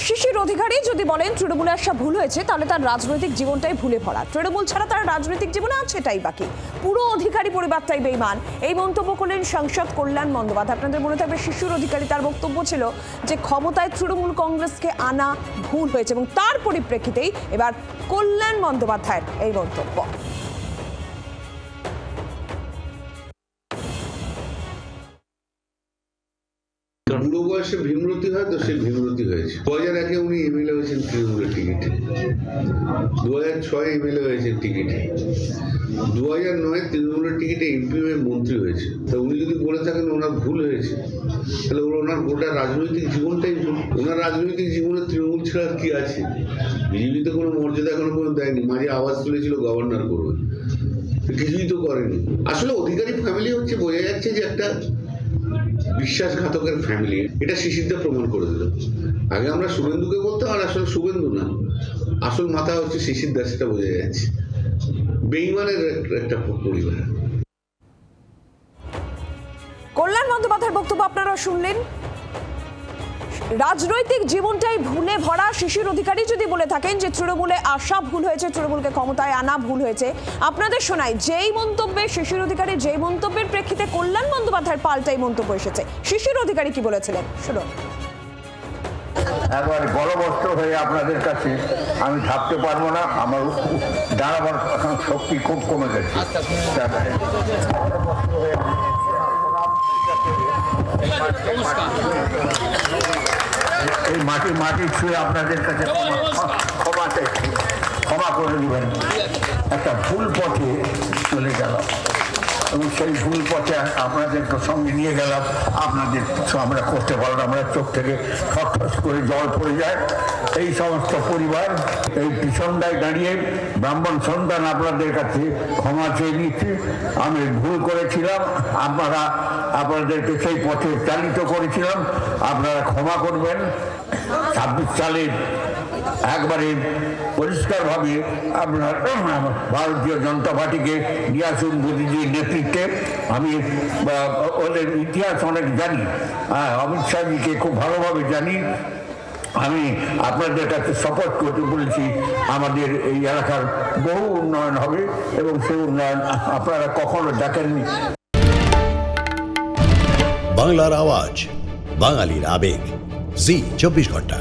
শিশির অধিকারী যদি বলেন তৃণমূলে আসা ভুল হয়েছে তাহলে তার রাজনৈতিক জীবনটাই ভুলে ভরা। তৃণমূল ছাড়া তার রাজনৈতিক জীবনে আছে এটাই বাকি, পুরো অধিকারী পরিবারটাই বেঈমান। এই মন্তব্য করলেন সাংসদ কল্যাণ বন্দ্যোপাধ্যায়। আপনাদের মনে থাকবে শিশির অধিকারী তার বক্তব্য ছিল যে ক্ষমতায় তৃণমূল কংগ্রেসকে আনা ভুল হয়েছে এবং তার পরিপ্রেক্ষিতেই এবার কল্যাণ বন্দ্যোপাধ্যায়ের এই মন্তব্য। বুড়ো বয়সে ভীমরতি হয় তো সে ভীমরতি হয়েছে। 2001-এ উনি এমএলএ হয়েছেন তৃণমূলের টিকিটে, 2006-এ এমএলএ হয়েছেন টিকিটে, 2009-এ তৃণমূলের টিকিটে এমপি হয়ে মন্ত্রী হয়েছে। তা উনি যদি বলে থাকেন ওনার ভুল হয়েছে, তাহলে ওনার গোটা রাজনৈতিক জীবনটাই ভুল। ওনার রাজনৈতিক জীবনে তৃণমূল ছাড়া কি আছে? বিজেপি তো কোনো মর্যাদা এখনো পর্যন্ত দেয়নি। মাঝে আওয়াজ তুলেছিল গভর্নর করবে, কিছুই তো করেনি। আসলে অধিকারী ফ্যামিলি হচ্ছে, বোঝা যাচ্ছে যে একটা বিশ্বাসঘাতকের ফ্যামিলি। এটা শিশিরদা প্রমাণ করে দিল। আগে আমরা শুভেন্দুকে বলতাম, আর আসলে শুভেন্দু না, আসল মাথা হচ্ছে শিশিরদা, সেটা বোঝা যাচ্ছে। বেঈমানের একটা পরিবার। কল্যাণ বন্দ্যোপাধ্যায়ের বক্তব্য আপনারা শুনলেন। রাজনৈতিক জীবনটাই ভুলে ভরা। শিশির অধিকারী যদি বলে থাকেন যে তৃণমূলে আসা ভুল হয়েছে, তৃণমূলকে ক্ষমতায় আনা ভুল হয়েছে, আপনাদের শোনাই যেই মন্তব্যে শিশির অধিকারী, যেই মন্তব্যের প্রেক্ষিতে কল্যাণ বন্দ্যোপাধ্যায়ের পাল্টাই মন্তব্য এসেছে। শিশির অধিকারী কি বলেছিলেন শুনুন। একবার গলবস্ত্র হয়ে আপনাদের কাছে আমি থাকতে পারবো না, আমার দাঁড়াবার এখন শক্তি খুব কমে গেছে। এই মাটি ছুঁয়ে আপনাদের কাছে ক্ষমা করে দেবেন। একটা ভুল পথে চলে গেলাম এবং সেই ভুল পথে আপনাদের সঙ্গে নিয়ে গেলাম। আপনাদের আমরা করতে পারলাম, আমরা চোখ থেকে ঠস করে জল পড়ে যায়। এই সমস্ত পরিবার এই পিছনটায় দাঁড়িয়ে ব্রাহ্মণ সন্তান আপনাদের কাছে ক্ষমা চেয়ে নিচ্ছি। আমি ভুল করেছিলাম, আপনাদেরকে সেই পথে চালিত করেছিলাম, আপনারা ক্ষমা করবেন। 26 সালের একবারে পরিষ্কারভাবে আপনার ভারতীয় জনতা পার্টিকে নিয়ে আসুন মোদীজির নেতৃত্বে। আমি ওদের ইতিহাস অনেক জানি, অমিত শাহজিকে খুব ভালোভাবে জানি। আমি আপনাদের কাছে শপথ করতে বলেছি আমাদের এই এলাকার বহু উন্নয়ন হবে এবং সেই উন্নয়ন আপনারা কখনো দেখেননি। বাংলার আওয়াজ, বাঙালির আবেগ, জি 24 ঘন্টা।